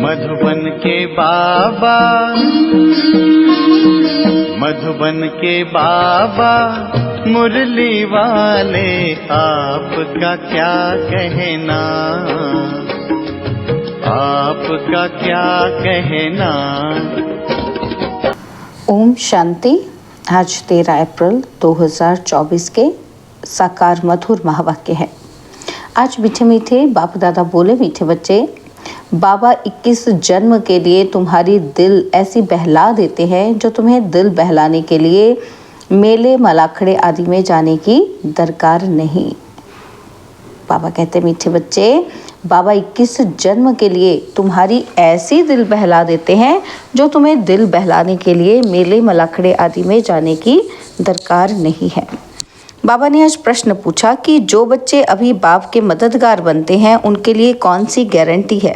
मधुबन के बाबा, मधुबन के बाबा मुरली वाले, आपका क्या कहना, आपका क्या कहना। ओम शांति। आज 13 अप्रैल 2024 के साकार मधुर महावाक्य है। आज मीठे मीठे बाप दादा बोले, मीठे बच्चे, बाबा 21 जन्म के लिए तुम्हारी दिल ऐसी बहला देते हैं जो तुम्हें दिल बहलाने के लिए मेले मलाखड़े आदि में जाने की दरकार नहीं। बाबा कहते, मीठे बच्चे, बाबा 21 जन्म के लिए तुम्हारी ऐसी दिल बहला देते हैं जो तुम्हें दिल बहलाने के लिए मेले मलाखड़े आदि में जाने की दरकार नहीं है। बाबा ने आज प्रश्न पूछा कि जो बच्चे अभी बाप के मददगार बनते हैं उनके लिए कौन सी गारंटी है।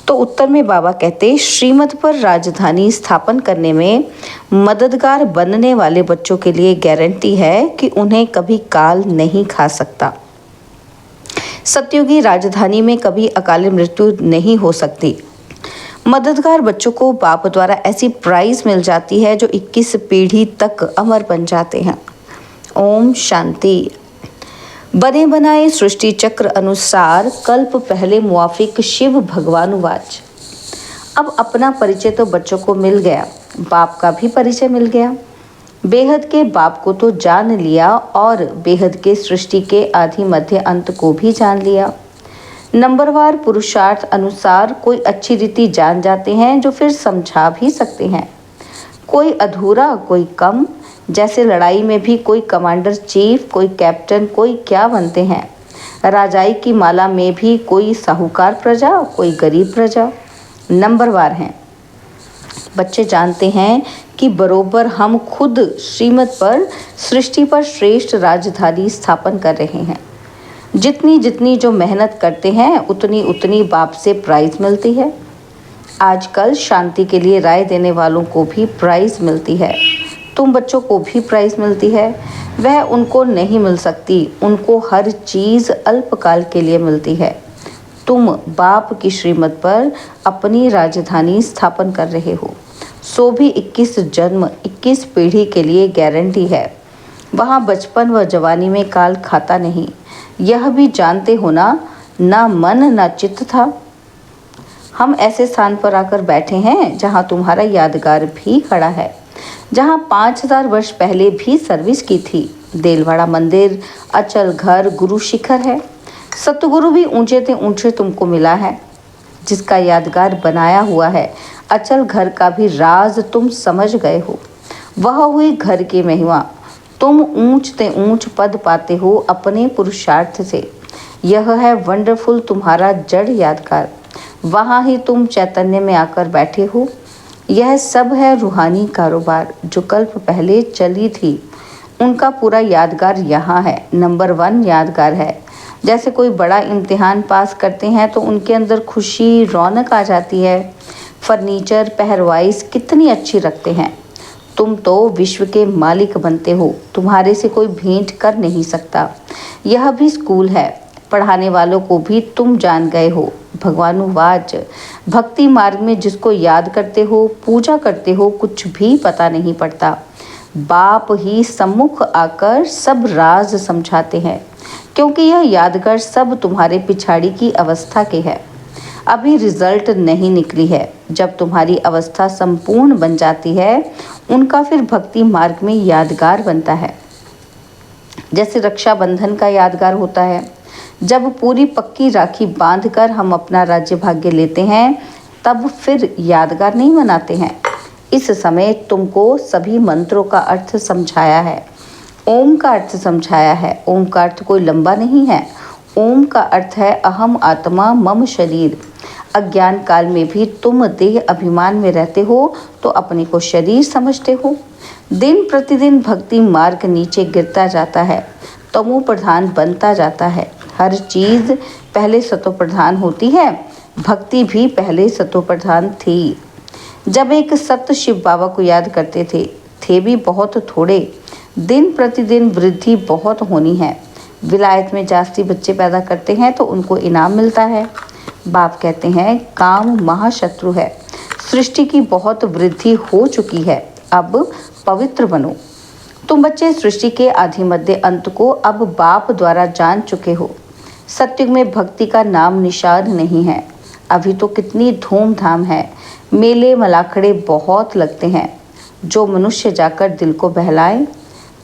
तो उत्तर में बाबा कहते, श्रीमत पर राजधानी स्थापन करने में मददगार बनने वाले बच्चों के लिए गारंटी है कि उन्हें कभी काल नहीं खा सकता। सतयुगी राजधानी में कभी अकाल मृत्यु नहीं हो सकती। मददगार बच्चों को बाप द्वारा ऐसी प्राइज मिल जाती है जो 21 पीढ़ी तक अमर बन जाते हैं। ओम शांति। बने बनाए सृष्टि चक्र अनुसार कल्प पहले मुआफिक शिव भगवानुवाच। अब अपना परिचय तो बच्चों को मिल गया, बाप का भी परिचय मिल गया। बेहद के बाप को तो जान लिया और बेहद के सृष्टि के आदि मध्य अंत को भी जान लिया। नंबरवार पुरुषार्थ अनुसार कोई अच्छी रीति जान जाते हैं जो फिर समझा भी सकते हैं। कोई अधूरा, कोई कम। जैसे लड़ाई में भी कोई कमांडर चीफ, कोई कैप्टन, कोई क्या बनते हैं। राजाई की माला में भी कोई साहूकार प्रजा, कोई गरीब प्रजा। नंबरवार हैं। बच्चे जानते हैं कि बरोबर हम खुद श्रीमत पर सृष्टि पर श्रेष्ठ राजधानी स्थापन कर रहे हैं। जितनी जितनी जो मेहनत करते हैं उतनी उतनी बाप से प्राइज मिलती है। आजकल शांति के लिए राय देने वालों को भी प्राइज मिलती है। तुम बच्चों को भी प्राइज मिलती है। वह उनको नहीं मिल सकती, उनको हर चीज़ अल्पकाल के लिए मिलती है। तुम बाप की श्रीमत पर अपनी राजधानी स्थापन कर रहे हो, सो भी 21 जन्म 21 पीढ़ी के लिए गारंटी है। वहाँ बचपन व जवानी में काल खाता नहीं। यह भी जानते हो ना मन ना चित्त था। हम ऐसे स्थान पर आकर बैठे हैं जहाँ तुम्हारा यादगार भी खड़ा है, जहाँ 5000 वर्ष पहले भी सर्विस की थी। देलवाड़ा मंदिर, अचल घर, गुरु शिखर है। सतगुरु भी ऊंचे से ऊंचे तुमको मिला है, जिसका यादगार बनाया हुआ है। अचल घर का भी राज तुम समझ गए हो। वह हुई घर की महिमा। तुम ऊंच ते ऊंच पद पाते हो अपने पुरुषार्थ से। यह है वंडरफुल तुम्हारा जड़ यादगार। वहाँ ही तुम चैतन्य में आकर बैठे हो। यह सब है रूहानी कारोबार जो कल्प पहले चली थी। उनका पूरा यादगार यहाँ है। नंबर 1 यादगार है। जैसे कोई बड़ा इम्तिहान पास करते हैं तो उनके अंदर खुशी रौनक आ जाती है। फर्नीचर पहरवाइज कितनी अच्छी रखते हैं। तुम तो विश्व के मालिक बनते हो, तुम्हारे से कोई भेंट कर नहीं सकता। यह भी स्कूल है। पढ़ाने वालों को भी तुम जान गए हो। भगवानुवाच। भक्ति मार्ग में जिसको याद करते हो, पूजा करते हो, कुछ भी पता नहीं पड़ता। बाप ही सम्मुख आकर सब राज समझाते हैं, क्योंकि यह यादगार सब तुम्हारे पिछाड़ी की अवस्था के है। अभी रिजल्ट नहीं निकली है। जब तुम्हारी अवस्था संपूर्ण बन जाती है, उनका फिर भक्ति मार्ग में यादगार बनता है। जैसे रक्षाबंधन का यादगार होता है। जब पूरी पक्की राखी बांधकर हम अपना राज्य भाग्य लेते हैं, तब फिर यादगार नहीं मनाते हैं। इस समय तुमको सभी मंत्रों का अर्थ समझाया है। ओम का अर्थ समझाया है। ओम का अर्थ कोई लंबा नहीं है। ओम का अर्थ है अहम आत्मा मम शरीर। अज्ञान काल में भी तुम देह अभिमान में रहते हो तो अपने को शरीर समझते हो। दिन प्रतिदिन भक्ति मार्ग नीचे गिरता जाता है, तमो प्रधान बनता जाता है। हर चीज़ पहले सतो प्रधान होती है। भक्ति भी पहले सतो प्रधान थी। जब एक सत शिव बाबा को याद करते थे भी बहुत थोड़े। दिन प्रतिदिन वृद्धि बहुत होनी है। विलायत में जास्ती बच्चे पैदा करते हैं तो उनको इनाम मिलता है। बाप कहते हैं काम महाशत्रु है, सृष्टि की बहुत वृद्धि हो चुकी है, अब पवित्र बनो। तुम बच्चे सृष्टि के आदि मध्य अंत को अब बाप द्वारा जान चुके हो। सत्युग में भक्ति का नाम निशान नहीं है। अभी तो कितनी धूमधाम है, मेले मलाखड़े बहुत लगते हैं। जो मनुष्य जाकर दिल को बहलाए,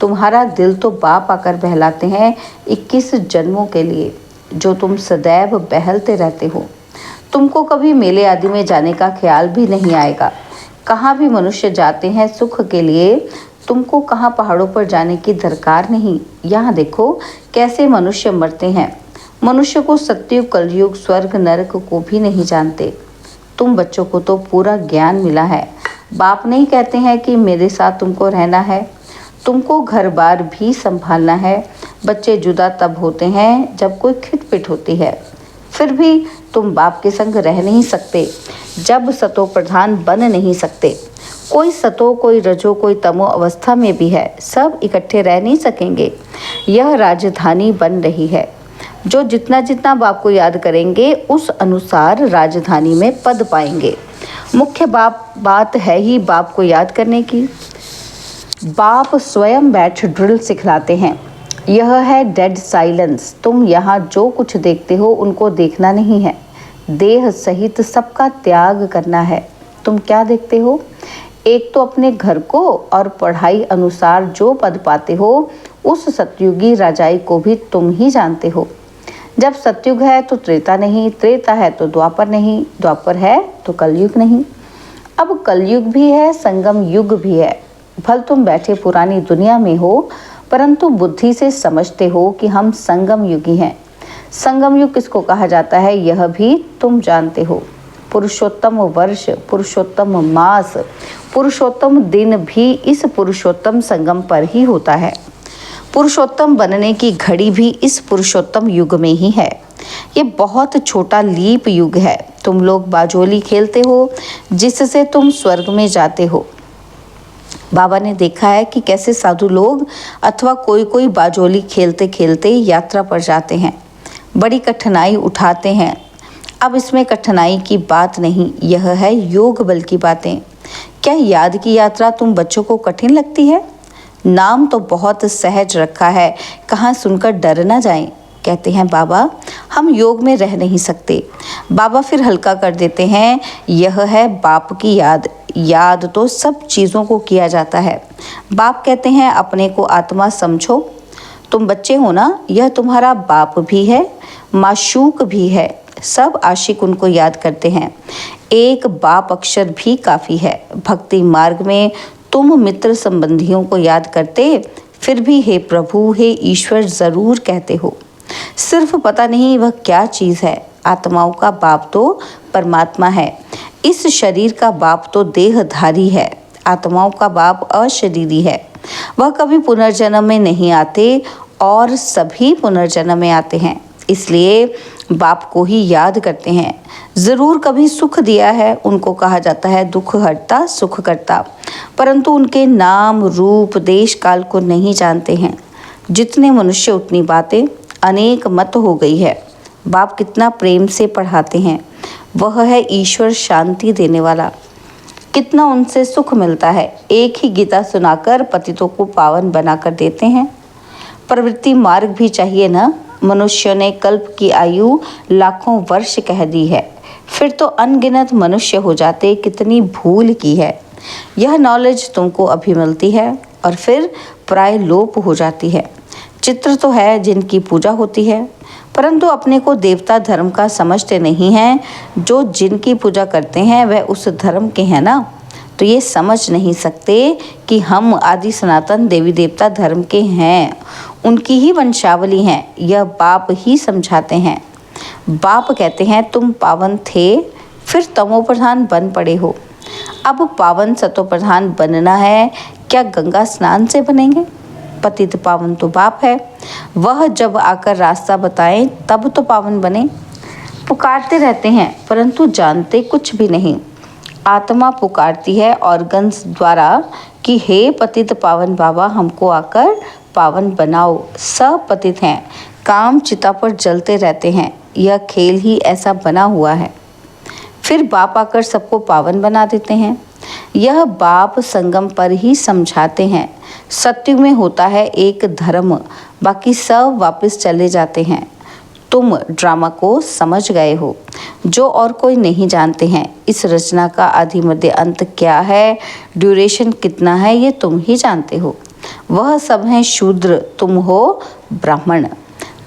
तुम्हारा दिल तो बाप आकर बहलाते हैं 21 जन्मों के लिए, जो तुम सदैव बहलते रहते हो। तुमको कभी मेले आदि में जाने का ख्याल भी नहीं आएगा। कहाँ भी मनुष्य जाते हैं सुख के लिए, तुमको कहाँ पहाड़ों पर जाने की दरकार नहीं। यहाँ देखो कैसे मनुष्य मरते हैं। मनुष्य को सत्युग कलयुग स्वर्ग नरक को भी नहीं जानते। तुम बच्चों को तो पूरा ज्ञान मिला है। बाप नहीं कहते हैं कि मेरे साथ तुमको रहना है, तुमको घर बार भी संभालना है। बच्चे जुदा तब होते हैं जब कोई खिटपिट होती है। फिर भी तुम बाप के संग रह नहीं सकते जब सतो प्रधान बन नहीं सकते। कोई सतो, कोई रजो, कोई तमो अवस्था में भी है, सब इकट्ठे रह नहीं सकेंगे। यह राजधानी बन रही है। जो जितना जितना बाप को याद करेंगे उस अनुसार राजधानी में पद पाएंगे। मुख्य बात है ही बाप को याद करने की। बाप स्वयं बैठ ड्रिल सिखलाते हैं। यह है डेड साइलेंस। तुम यहाँ जो कुछ देखते हो उनको देखना नहीं है, देह सहित सबका त्याग करना है। तुम क्या देखते हो? एक तो अपने घर को और पढ़ाई अनुसार जो पद पाते हो उस सतयुगी राजाई को भी तुम ही जानते हो। जब सतयुग है तो त्रेता नहीं, त्रेता है तो द्वापर नहीं, द्वापर है तो कलयुग नहीं। अब कलयुग भी है, संगम युग भी है। भल तुम बैठे पुरानी दुनिया में हो, परंतु बुद्धि से समझते हो कि हम संगम युगी हैं। संगम युग किसको कहा जाता है यह भी तुम जानते हो। पुरुषोत्तम वर्ष, पुरुषोत्तम मास, पुरुषोत्तम दिन भी इस पुरुषोत्तम संगम पर ही होता है। पुरुषोत्तम बनने की घड़ी भी इस पुरुषोत्तम युग में ही है। ये बहुत छोटा लीप युग है। तुम लोग बाजोली खेलते हो जिससे तुम स्वर्ग में जाते हो। बाबा ने देखा है कि कैसे साधु लोग अथवा कोई बाजोली खेलते खेलते यात्रा पर जाते हैं, बड़ी कठिनाई उठाते हैं। अब इसमें कठिनाई की बात नहीं, यह है योग बल की बातें। क्या याद की यात्रा तुम बच्चों को कठिन लगती है? नाम तो बहुत सहज रखा है, कहाँ सुनकर डर ना जाएं। कहते हैं बाबा हम योग में रह नहीं सकते। बाबा फिर हल्का कर देते हैं, यह है बाप की याद। याद तो सब चीज़ों को किया जाता है। बाप कहते हैं अपने को आत्मा समझो। तुम बच्चे हो ना, यह तुम्हारा बाप भी है, माशूक भी है। सब आशिक उनको याद करते हैं। एक बाप अक्षर भी काफ़ी है। भक्ति मार्ग में तुम मित्र संबंधियों को याद करते, फिर भी हे प्रभु, हे ईश्वर ज़रूर कहते हो। सिर्फ पता नहीं वह क्या चीज़ है। आत्माओं का बाप तो परमात्मा है, इस शरीर का बाप तो देहधारी है। आत्माओं का बाप अशरीरी है, वह कभी पुनर्जन्म में नहीं आते और सभी पुनर्जन्म में आते हैं, इसलिए बाप को ही याद करते हैं। ज़रूर कभी सुख दिया है, उनको कहा जाता है दुख हरता सुख करता, परंतु उनके नाम रूप देश काल को नहीं जानते हैं। जितने मनुष्य उतनी बातें, अनेक मत हो गई है। बाप कितना प्रेम से पढ़ाते हैं। वह है ईश्वर शांति देने वाला। कितना उनसे सुख मिलता है। एक ही गीता सुनाकर पतितों को पावन बनाकर देते हैं। प्रवृत्ति मार्ग भी चाहिए ना। मनुष्य ने कल्प की आयु लाखों वर्ष कह दी है, फिर तो अनगिनत मनुष्य हो जाते। कितनी भूल की है। यह नॉलेज तुमको अभी मिलती है और फिर प्राय लोप हो जाती है। चित्र तो है जिनकी पूजा होती है, परंतु अपने को देवता धर्म का समझते नहीं हैं। जो जिनकी पूजा करते हैं वह उस धर्म के हैं ना, तो ये समझ नहीं सकते कि हम आदि सनातन देवी देवता धर्म के हैं, उनकी ही वंशावली हैं। यह बाप ही समझाते हैं। बाप कहते हैं तुम पावन थे, फिर तमो प्रधान बन पड़े हो। अब पावन सतो प्रधान बनना है, क्या गंगा स्नान से बनेंगे? पतित पावन तो बाप है, वह जब आकर रास्ता बताएं तब तो पावन बने। पुकारते रहते हैं परंतु जानते कुछ भी नहीं। आत्मा पुकारती है ऑर्गन्स द्वारा कि हे पतित पावन बाबा, हमको आकर पावन बनाओ। सब पतित हैं, काम चिता पर जलते रहते हैं। यह खेल ही ऐसा बना हुआ है। फिर बाप आकर सबको पावन बना देते हैं। यह बाप संगम पर ही समझाते हैं। सत्युग में होता है एक धर्म, बाकी सब वापस चले जाते हैं। तुम ड्रामा को समझ गए हो, जो और कोई नहीं जानते हैं। इस रचना का आदि मध्य अंत क्या है, ड्यूरेशन कितना है, ये तुम ही जानते हो। वह सब हैं शूद्र, तुम हो ब्राह्मण।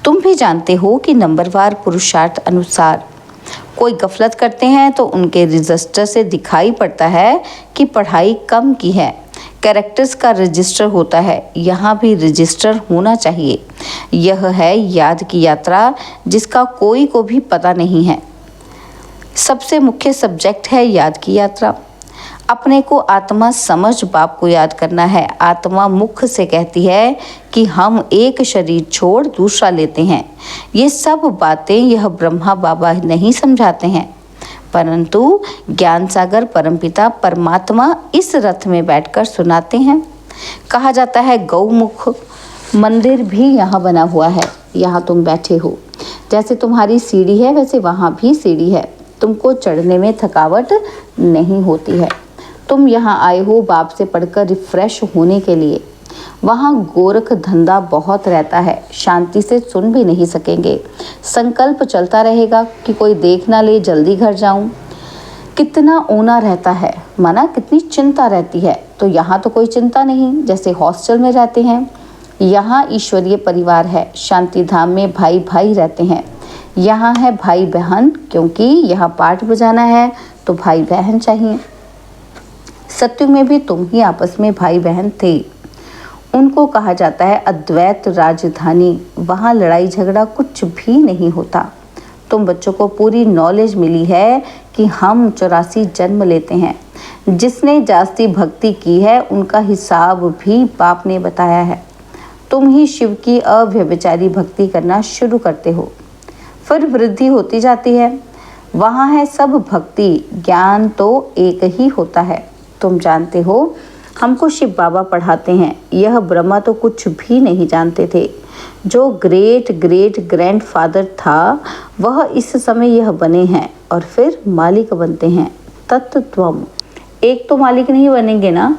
तुम भी जानते हो कि नंबरवार पुरुषार्थ अनुसार कोई गफलत करते हैं तो उनके रजिस्टर से दिखाई पड़ता है कि पढ़ाई कम की है। कैरेक्टर्स का रजिस्टर होता है, यहाँ भी रजिस्टर होना चाहिए। यह है याद की यात्रा, जिसका कोई को भी पता नहीं है। सबसे मुख्य सब्जेक्ट है याद की यात्रा। अपने को आत्मा समझ बाप को याद करना है। आत्मा मुख से कहती है कि हम एक शरीर छोड़ दूसरा लेते हैं। ये सब बातें यह ब्रह्मा बाबा नहीं समझाते हैं, परंतु ज्ञान सागर परमपिता परमात्मा इस रथ में बैठकर सुनाते हैं। कहा जाता है गौमुख मंदिर भी यहाँ बना हुआ है। यहाँ तुम बैठे हो, जैसे तुम्हारी सीढ़ी है वैसे वहाँ भी सीढ़ी है। तुमको चढ़ने में थकावट नहीं होती है। तुम यहाँ आए हो बाप से पढ़कर रिफ्रेश होने के लिए। वहाँ गोरख धंधा बहुत रहता है, शांति से सुन भी नहीं सकेंगे। संकल्प चलता रहेगा कि कोई देख ना ले, जल्दी घर जाऊं। कितना ऊना रहता है, माना कितनी चिंता रहती है। तो यहाँ तो कोई चिंता नहीं, जैसे हॉस्टल में रहते हैं। यहाँ ईश्वरीय परिवार है। शांति धाम में भाई भाई रहते हैं। यहाँ है भाई बहन, क्योंकि यहाँ पाठ बजाना है तो भाई बहन चाहिए। सत्युग में भी तुम ही आपस में भाई बहन थे। उनको कहा जाता है अद्वैत राजधानी। वहाँ लड़ाई झगड़ा कुछ भी नहीं होता। तुम बच्चों को पूरी नॉलेज मिली है कि हम 84 जन्म लेते हैं। जिसने जास्ती भक्ति की है उनका हिसाब भी बाप ने बताया है। तुम ही शिव की अव्यभिचारी भक्ति करना शुरू करते हो, फिर वृद्धि होती जाती है। वहाँ है सब भक्ति, ज्ञान तो एक ही होता है। तुम जानते हो हमको शिव बाबा पढ़ाते हैं। यह ब्रह्मा तो कुछ भी नहीं जानते थे। जो ग्रेट ग्रेट ग्रैंडफादर था वह इस समय यह बने हैं और फिर मालिक बनते हैं। तत्त्वम, एक तो मालिक नहीं बनेंगे ना,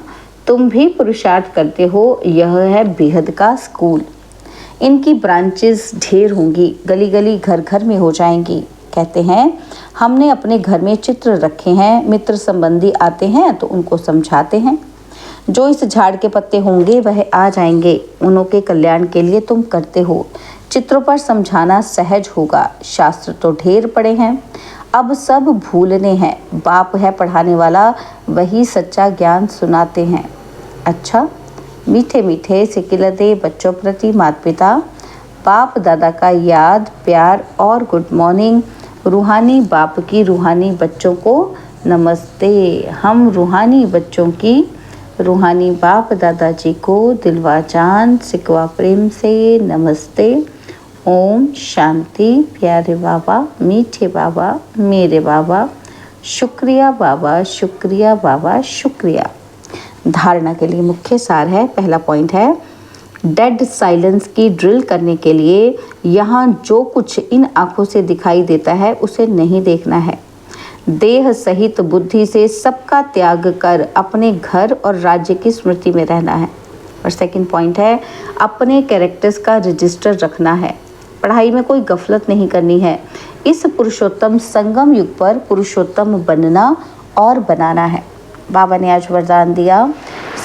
तुम भी पुरुषार्थ करते हो। यह है बेहद का स्कूल। इनकी ब्रांचेस ढेर होंगी, गली गली घर घर में हो जाएंगी। कहते हैं हमने अपने घर में चित्र रखे हैं, मित्र संबंधी आते हैं तो उनको समझाते हैं। जो इस झाड़ के पत्ते होंगे वह आ जाएंगे, उन्हों के कल्याण के लिए तुम करते हो। चित्रों पर समझाना सहज होगा। शास्त्र तो ढेर पड़े हैं, अब सब भूलने हैं। बाप है पढ़ाने वाला, वही सच्चा ज्ञान सुनाते हैं। अच्छा, मीठे मीठे सिकिलते बच्चों प्रति माता पिता बाप दादा का याद प्यार और गुड मॉर्निंग। रूहानी बाप की रूहानी बच्चों को नमस्ते। हम रूहानी बच्चों की रूहानी बाप दादाजी को दिलवा जान सिकवा प्रेम से नमस्ते। ओम शांति। प्यारे बाबा, मीठे बाबा, मेरे बाबा, शुक्रिया बाबा, शुक्रिया बाबा, शुक्रिया। धारणा के लिए मुख्य सार है। पहला पॉइंट है डेड साइलेंस की ड्रिल करने के लिए यहाँ जो कुछ इन आँखों से दिखाई देता है उसे नहीं देखना है। देह सहित बुद्धि से सबका त्याग कर अपने घर और राज्य की स्मृति में रहना है। और सेकंड पॉइंट है अपने कैरेक्टर्स का रजिस्टर रखना है। पढ़ाई में कोई गफलत नहीं करनी है। इस पुरुषोत्तम संगम युग पर पुरुषोत्तम बनना और बनाना है। बाबा ने आज वरदान दिया,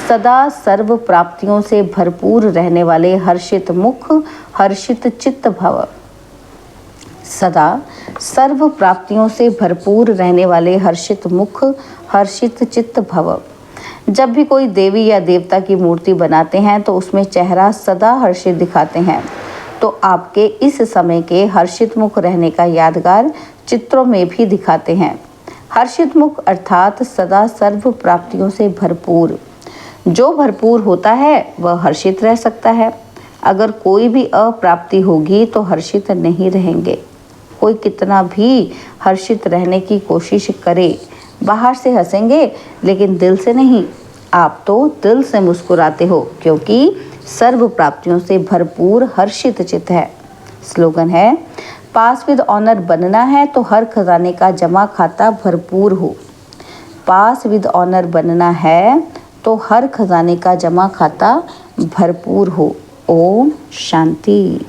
सदा सर्व प्राप्तियों से भरपूर रहने वाले हर्षित मुख हर्षित चित्त भव। सदा सर्व प्राप्तियों से भरपूर रहने वाले हर्षित मुख हर्षित चित्त भव। जब भी कोई देवी या देवता की मूर्ति बनाते हैं तो उसमें चेहरा सदा हर्षित दिखाते हैं। तो आपके इस समय के हर्षित मुख रहने का यादगार चित्रों में भी दिखाते हैं। हर्षित मुख अर्थात सदा सर्व प्राप्तियों से भरपूर। जो भरपूर होता है वह हर्षित रह सकता है। अगर कोई भी अप्राप्ति होगी तो हर्षित नहीं रहेंगे। कोई कितना भी हर्षित रहने की कोशिश करे, बाहर से हंसेंगे लेकिन दिल से नहीं। आप तो दिल से मुस्कुराते हो क्योंकि सर्व प्राप्तियों से भरपूर हर्षित चित्त है। स्लोगन है, पास विद ऑनर बनना है तो हर खजाने का जमा खाता भरपूर हो। पास विद ऑनर बनना है तो हर खजाने का जमा खाता भरपूर हो। ओम शांति।